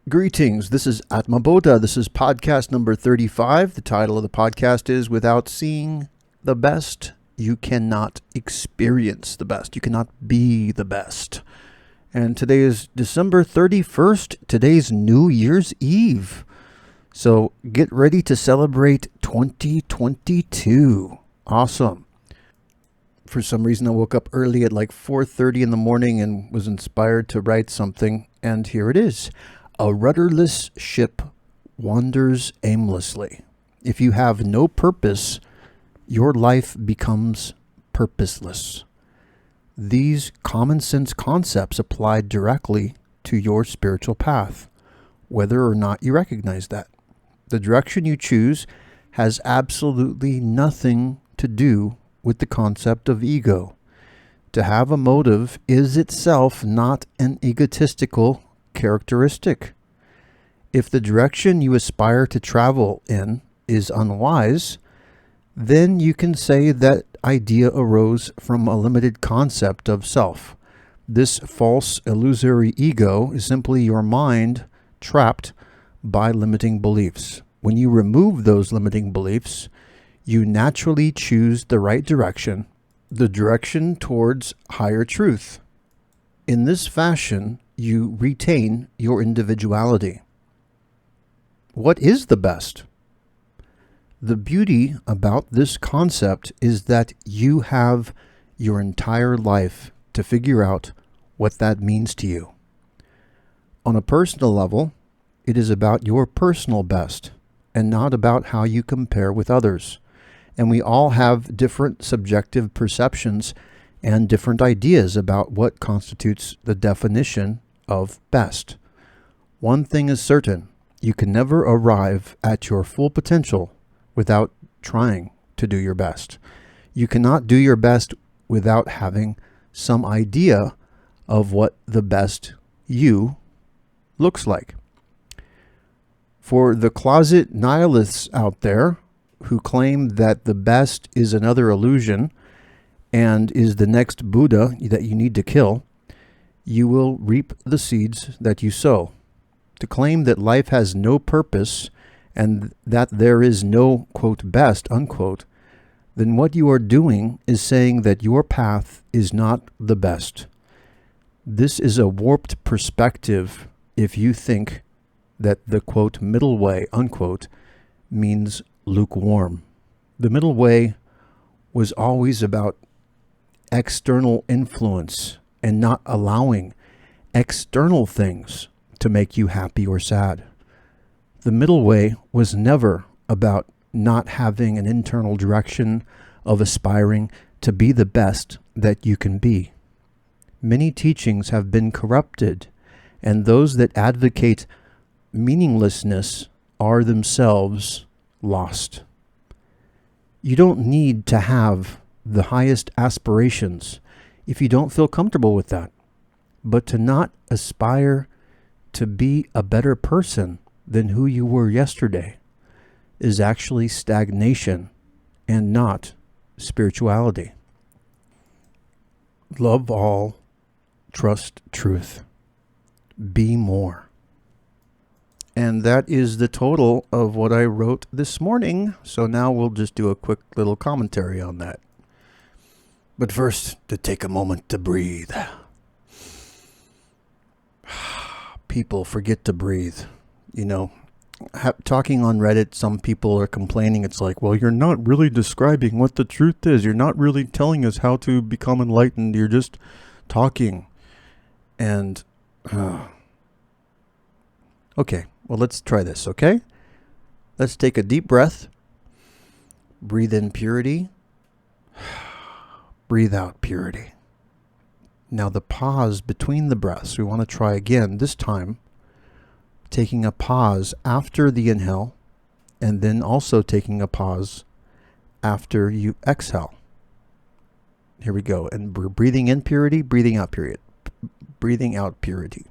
Greetings, this is Atma Bodha. This is podcast number 35. The title of the podcast is Without Seeing the Best, You Cannot Experience the Best. You cannot be the best. And today is December 31st. Today's New Year's Eve. So get ready to celebrate 2022. Awesome. For some reason, I woke up early at like 4:30 in the morning and was inspired to write something. And here it is. A rudderless ship wanders aimlessly. If you have no purpose, your life becomes purposeless. These common sense concepts apply directly to your spiritual path, whether or not you recognize that. The direction you choose has absolutely nothing to do with the concept of ego. To have a motive is itself not an egotistical characteristic. If the direction you aspire to travel in is unwise, then you can say that idea arose from a limited concept of self. This false illusory ego is simply your mind trapped by limiting beliefs. When you remove those limiting beliefs, you naturally choose the right direction, the direction towards higher truth. In this fashion, you retain your individuality. What is the best? The beauty about this concept is that you have your entire life to figure out what that means to you. On a personal level, it is about your personal best and not about how you compare with others. And we all have different subjective perceptions and different ideas about what constitutes the definition of best. One thing is certain, you can never arrive at your full potential without trying to do your best. You cannot do your best without having some idea of what the best you looks like. For the closet nihilists out there who claim that the best is another illusion and is the next Buddha that you need to kill, you will reap the seeds that you sow. To claim that life has no purpose and that there is no, quote, best, unquote, then what you are doing is saying that your path is not the best. This is a warped perspective if you think that the, quote, middle way, unquote, means lukewarm. The middle way was always about external influence and not allowing external things to make you happy or sad. The middle way was never about not having an internal direction of aspiring to be the best that you can be. Many teachings have been corrupted, and those that advocate meaninglessness are themselves lost. You don't need to have the highest aspirations if you don't feel comfortable with that. But to not aspire to be a better person than who you were yesterday is actually stagnation and not spirituality. Love all, trust truth, be more. And that is the total of what I wrote this morning. So now we'll just do a quick little commentary on that. But first, to take a moment to breathe. People forget to breathe. You know, talking on Reddit, some people are complaining. It's like, well, you're not really describing what the truth is. You're not really telling us how to become enlightened. You're just talking. And, okay, well, let's try this, okay? Let's take a deep breath. Breathe in purity. Breathe out purity. Now the pause between the breaths, we want to try again, this time taking a pause after the inhale and then also taking a pause after you exhale. Here we go. And we're breathing in purity, breathing out purity. Breathing out purity.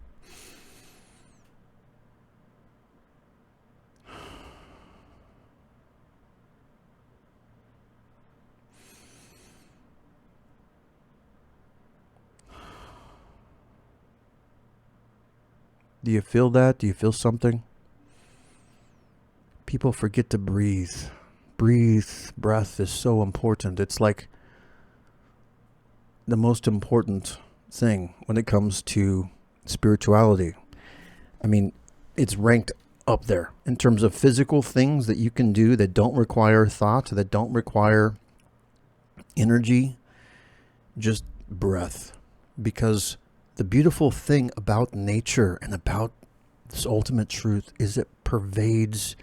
Do you feel that? Do you feel something? People forget to breathe. Breath is so important. It's like the most important thing when it comes to spirituality. I mean, it's ranked up there in terms of physical things that you can do that don't require thought, that don't require energy, just breath. Because the beautiful thing about nature and about this ultimate truth is it pervades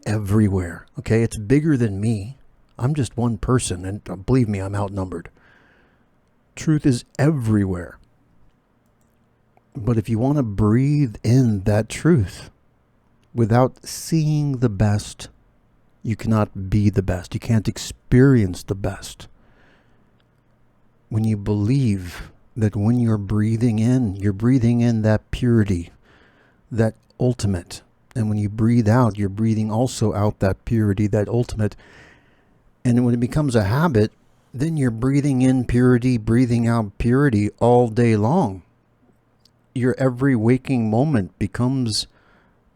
everywhere. Okay, it's bigger than me. I'm just one person, and believe me, I'm outnumbered. Truth is everywhere. But if you want to breathe in that truth without seeing the best, you cannot be the best. You can't experience the best. When you believe that when you're breathing in that purity, that ultimate. And when you breathe out, you're breathing also out that purity, that ultimate. And when it becomes a habit, then you're breathing in purity, breathing out purity all day long. Your every waking moment becomes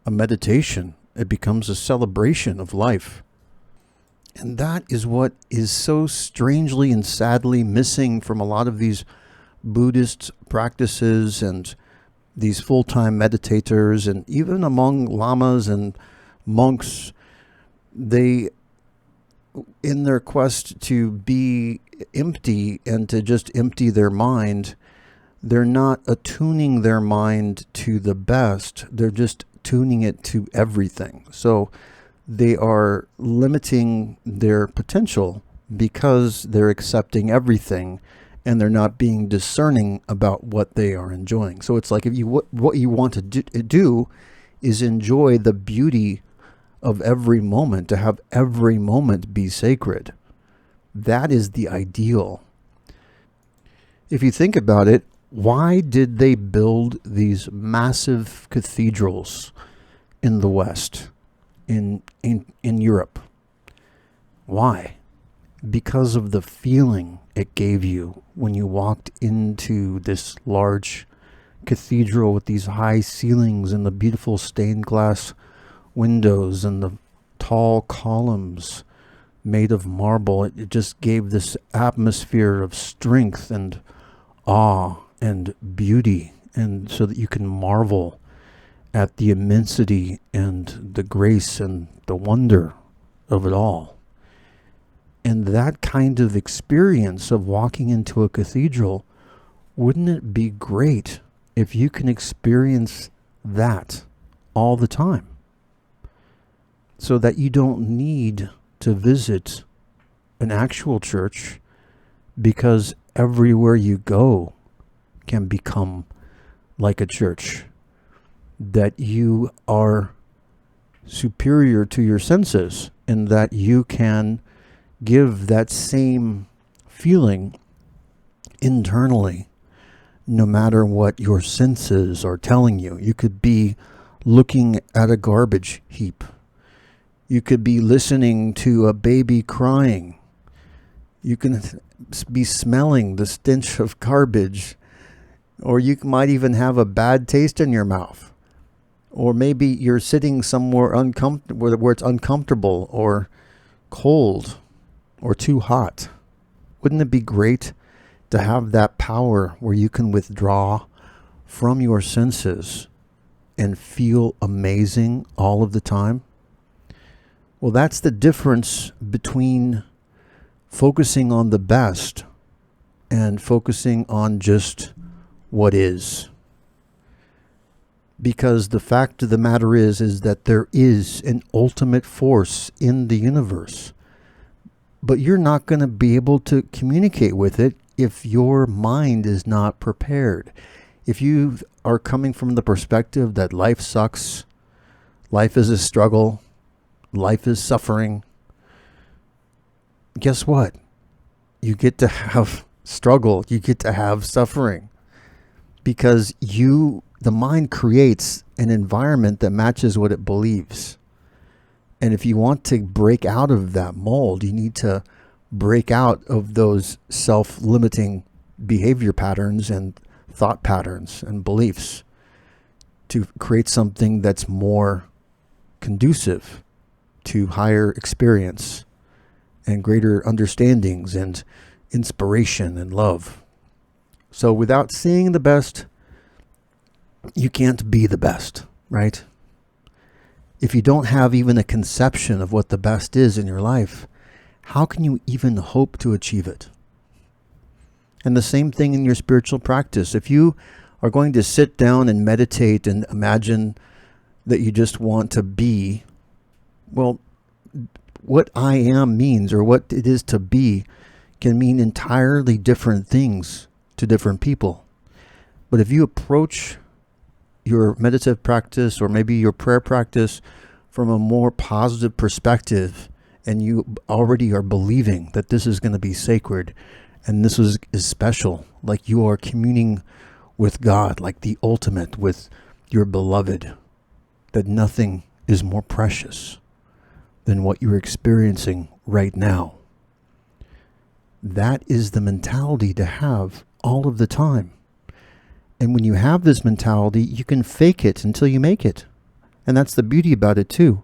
a meditation. It becomes a celebration of life. And that is what is so strangely and sadly missing from a lot of these Buddhist practices and these full-time meditators, and even among lamas and monks. They, in their quest to be empty and to just empty their mind, they're not attuning their mind to the best. They're just tuning it to everything. So they are limiting their potential because they're accepting everything and they're not being discerning about what they are enjoying. So it's like if you what you want to do is enjoy the beauty of every moment, to have every moment be sacred. That is the ideal. If you think about it, why did they build these massive cathedrals in the West, in Europe? Why? Because of the feeling it gave you when you walked into this large cathedral with these high ceilings and the beautiful stained glass windows and the tall columns made of marble. It just gave this atmosphere of strength and awe and beauty, and so that you can marvel at the immensity and the grace and the wonder of it all. And that kind of experience of walking into a cathedral, wouldn't it be great if you can experience that all the time? So that you don't need to visit an actual church, because everywhere you go can become like a church. That you are superior to your senses, and that you can give that same feeling internally, no matter what your senses are telling you. You could be looking at a garbage heap. You could be listening to a baby crying. You can be smelling the stench of garbage, or you might even have a bad taste in your mouth. Or maybe you're sitting somewhere where it's uncomfortable or cold or too hot. Wouldn't it be great to have that power where you can withdraw from your senses and feel amazing all of the time? Well, that's the difference between focusing on the best and focusing on just what is. Because the fact of the matter is that there is an ultimate force in the universe. But you're not going to be able to communicate with it if your mind is not prepared. If you are coming from the perspective that life sucks, life is a struggle, life is suffering, guess what? You get to have struggle, you get to have suffering. Because the mind creates an environment that matches what it believes. And if you want to break out of that mold, you need to break out of those self-limiting behavior patterns and thought patterns and beliefs. to create something that's more conducive to higher experience and greater understandings and inspiration and love. So without seeing the best, you can't be the best, right? If you don't have even a conception of what the best is in your life, how can you even hope to achieve it? And the same thing in your spiritual practice. If you are going to sit down and meditate and imagine that you just want to be, well, what I am means, or what it is to be, can mean entirely different things to different people. But if you approach your meditative practice or maybe your prayer practice from a more positive perspective, and you already are believing that this is going to be sacred and this is special, like you are communing with God, like the ultimate, with your beloved, that nothing is more precious than what you're experiencing right now. That is the mentality to have all of the time. And when you have this mentality, you can fake it until you make it. And that's the beauty about it too.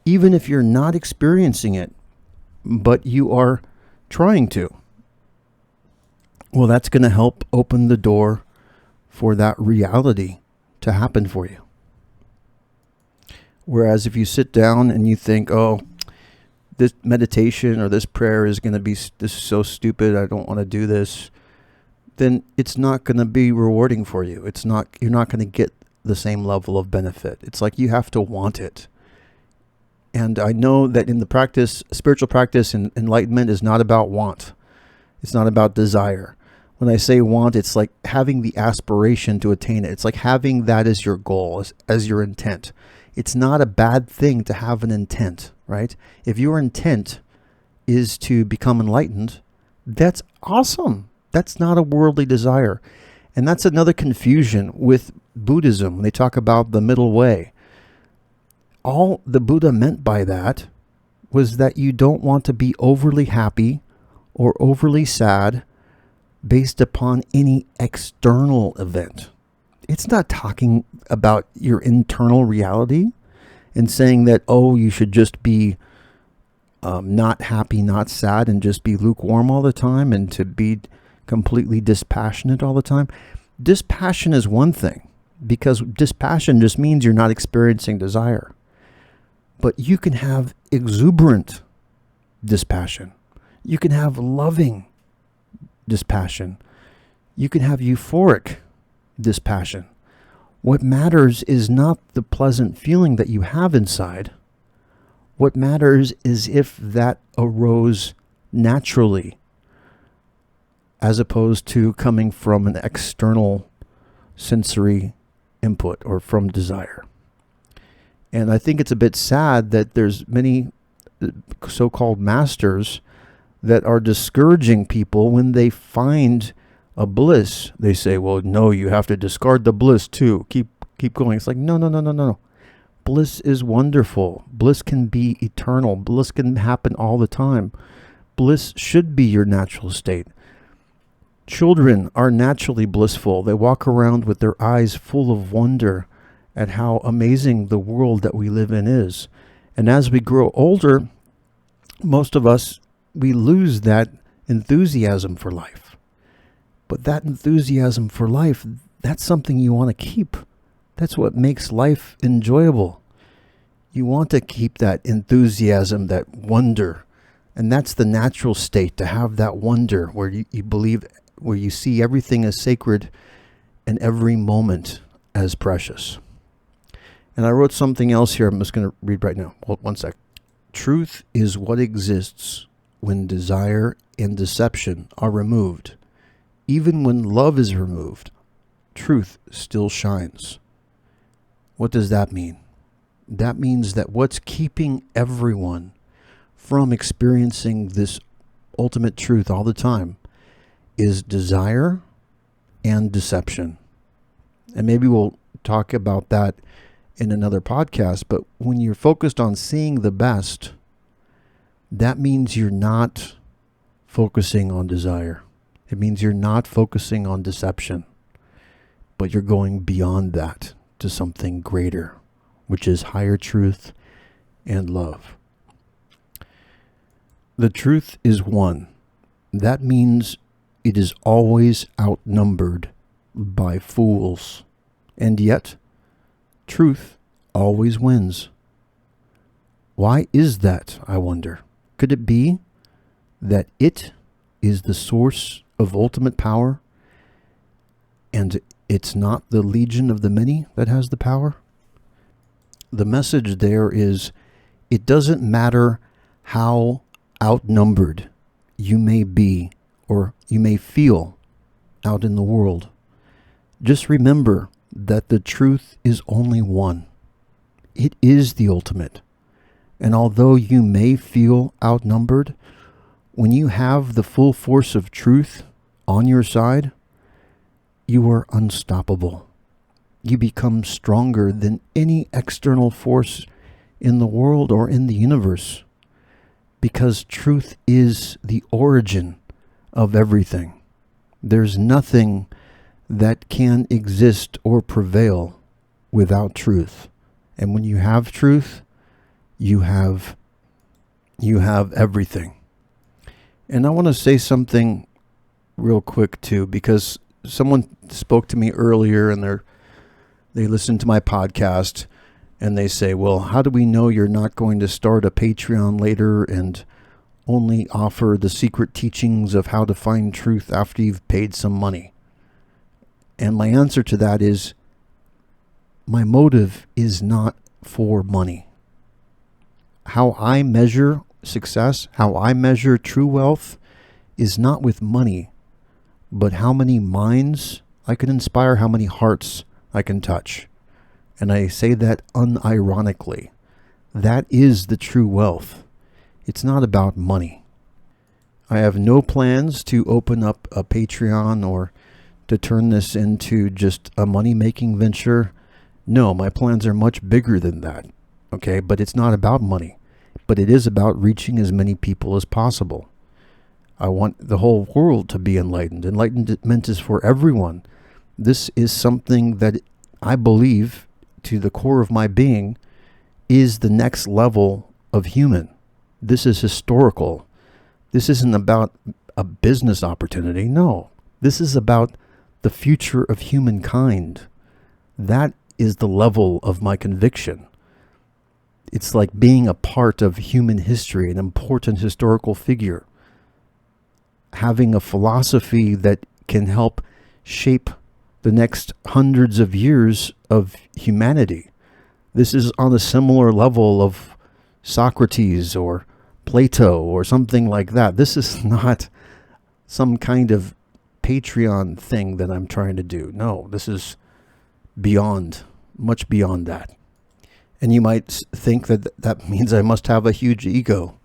Even if you're not experiencing it, but you are trying to, well, that's going to help open the door for that reality to happen for you. Whereas if you sit down and you think, oh, this meditation or this prayer is going to be, this is so stupid, I don't want to do this, then it's not going to be rewarding for you. You're not going to get the same level of benefit. It's like you have to want it. And I know that in the practice, spiritual practice and enlightenment is not about want. It's not about desire. When I say want, it's like having the aspiration to attain it. It's like having that as your goal, as your intent. It's not a bad thing to have an intent, right? If your intent is to become enlightened, that's awesome. That's not a worldly desire. And that's another confusion with Buddhism when they talk about the middle way. All the Buddha meant by that was that you don't want to be overly happy or overly sad based upon any external event. It's not talking about your internal reality and saying that, oh, you should just be not happy, not sad, and just be lukewarm all the time and to be completely dispassionate all the time. Dispassion is one thing, because dispassion just means you're not experiencing desire. But you can have exuberant dispassion. You can have loving dispassion. You can have euphoric dispassion. What matters is not the pleasant feeling that you have inside. What matters is if that arose naturally, as opposed to coming from an external sensory input or from desire. And I think it's a bit sad that there's many so-called masters that are discouraging people when they find a bliss. They say, well, no, you have to discard the bliss too. Keep going. It's like, no. Bliss is wonderful. Bliss can be eternal. Bliss can happen all the time. Bliss should be your natural state. Children are naturally blissful. They walk around with their eyes full of wonder at how amazing the world that we live in is. And as we grow older, most of us, we lose that enthusiasm for life. But that enthusiasm for life, that's something you want to keep. That's what makes life enjoyable. You want to keep that enthusiasm, that wonder. And that's the natural state, to have that wonder where you believe, where you see everything as sacred and every moment as precious. And I wrote something else here I'm just going to read right now. Hold one sec. Truth is what exists when desire and deception are removed. Even when love is removed, truth still shines. What does that mean? That means that what's keeping everyone from experiencing this ultimate truth all the time is desire and deception. And maybe we'll talk about that in another podcast, but when you're focused on seeing the best, that means you're not focusing on desire. It means you're not focusing on deception, but you're going beyond that to something greater, which is higher truth and love. The truth is one. That means it is always outnumbered by fools. And yet, truth always wins. Why is that, I wonder? Could it be that it is the source of ultimate power, and it's not the legion of the many that has the power? The message there is, it doesn't matter how outnumbered you may be or you may feel out in the world. Just remember that the truth is only one. It is the ultimate. And although you may feel outnumbered, when you have the full force of truth on your side, you are unstoppable. You become stronger than any external force in the world or in the universe, because truth is the origin of everything. There's nothing that can exist or prevail without truth. And when you have truth, you have everything. And I want to say something real quick too, because someone spoke to me earlier and they listened to my podcast and they say, well, how do we know you're not going to start a Patreon later and only offer the secret teachings of how to find truth after you've paid some money? And my answer to that is, my motive is not for money. How I measure success, how I measure true wealth, is not with money, but how many minds I can inspire, how many hearts I can touch. And I say that unironically. That is the true wealth. It's not about money. I have no plans to open up a Patreon or to turn this into just a money-making venture. No, my plans are much bigger than that. Okay, but it's not about money. But it is about reaching as many people as possible. I want the whole world to be enlightened. Enlightenment is for everyone. This is something that I believe, to the core of my being, is the next level of human. This is historical. This isn't about a business opportunity. No, this is about the future of humankind. That is the level of my conviction. It's like being a part of human history, an important historical figure. Having a philosophy that can help shape the next hundreds of years of humanity. This is on a similar level of Socrates or Plato or something like that. This is not some kind of Patreon thing that I'm trying to do. No, this is beyond, much beyond that. And you might think that that means I must have a huge ego.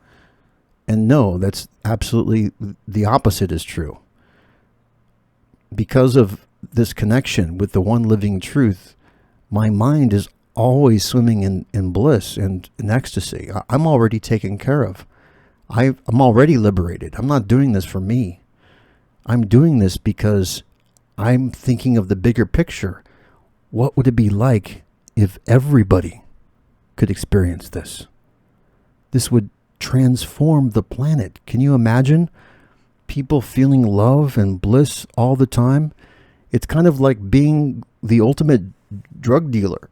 And no, that's absolutely the opposite is true. Because of this connection with the one living truth, my mind is always swimming in bliss and in ecstasy. I'm already taken care of. I'm already liberated. I'm not doing this for me. I'm doing this because I'm thinking of the bigger picture. What would it be like if everybody could experience this? This would transform the planet. Can you imagine people feeling love and bliss all the time? It's kind of like being the ultimate drug dealer.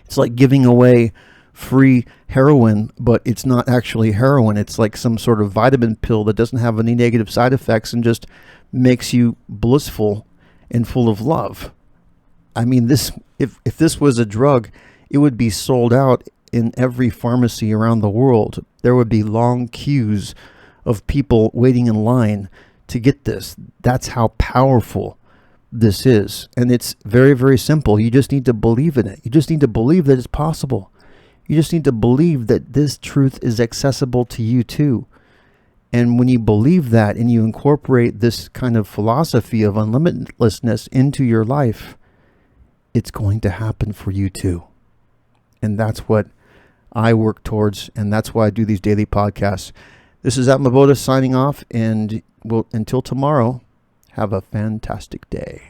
It's like giving away free heroin, but it's not actually heroin. It's like some sort of vitamin pill that doesn't have any negative side effects and just makes you blissful and full of love. I mean, this if this was a drug, it would be sold out in every pharmacy around the world. There would be long queues of people waiting in line to get this. That's how powerful this is. And it's very, very simple. You just need to believe in it. You just need to believe that it's possible. You just need to believe that this truth is accessible to you too. And when you believe that and you incorporate this kind of philosophy of unlimitlessness into your life, it's going to happen for you too. And that's what I work towards, and that's why I do these daily podcasts. This is Atmaboda signing off, and until tomorrow, have a fantastic day.